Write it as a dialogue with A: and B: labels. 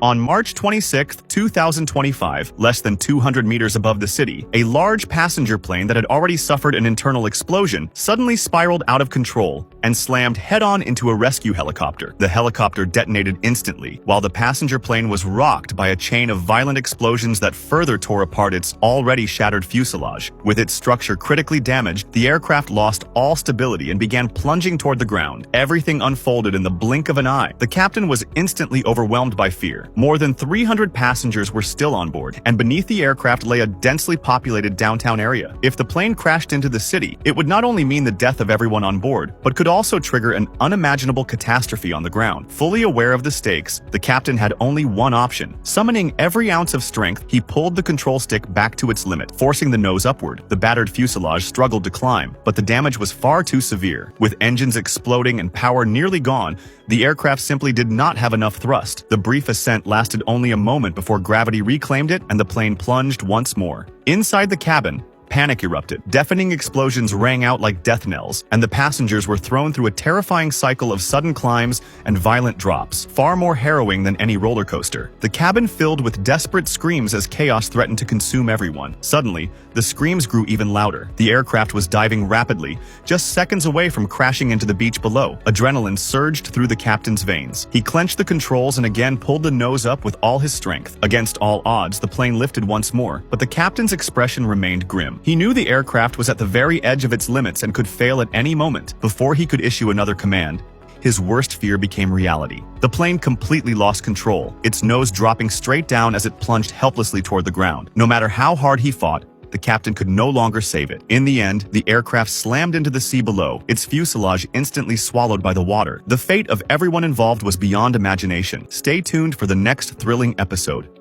A: On March 26, 2025, less than 200 meters above the city, a large passenger plane that had already suffered an internal explosion suddenly spiraled out of control and slammed head-on into a rescue helicopter. The helicopter detonated instantly, while the passenger plane was rocked by a chain of violent explosions that further tore apart its already shattered fuselage. With its structure critically damaged, the aircraft lost all stability and began plunging toward the ground. Everything unfolded in the blink of an eye. The captain was instantly overwhelmed by fear. More than 300 passengers were still on board, and beneath the aircraft lay a densely populated downtown area. If the plane crashed into the city, it would not only mean the death of everyone on board, but could also trigger an unimaginable catastrophe on the ground. Fully aware of the stakes, the captain had only one option. Summoning every ounce of strength, he pulled the control stick back to its limit, forcing the nose upward. The battered fuselage struggled to climb, but the damage was far too severe. With engines exploding and power nearly gone, the aircraft simply did not have enough thrust. The brief ascent lasted only a moment before gravity reclaimed it and the plane plunged once more. Inside the cabin, panic erupted. Deafening explosions rang out like death knells, and the passengers were thrown through a terrifying cycle of sudden climbs and violent drops, far more harrowing than any roller coaster. The cabin filled with desperate screams as chaos threatened to consume everyone. Suddenly, the screams grew even louder. The aircraft was diving rapidly, just seconds away from crashing into the beach below. Adrenaline surged through the captain's veins. He clenched the controls and again pulled the nose up with all his strength. Against all odds, the plane lifted once more, but the captain's expression remained grim. He knew the aircraft was at the very edge of its limits and could fail at any moment. Before he could issue another command, his worst fear became reality. The plane completely lost control, its nose dropping straight down as it plunged helplessly toward the ground. No matter how hard he fought, the captain could no longer save it. In the end, the aircraft slammed into the sea below, its fuselage instantly swallowed by the water. The fate of everyone involved was beyond imagination. Stay tuned for the next thrilling episode.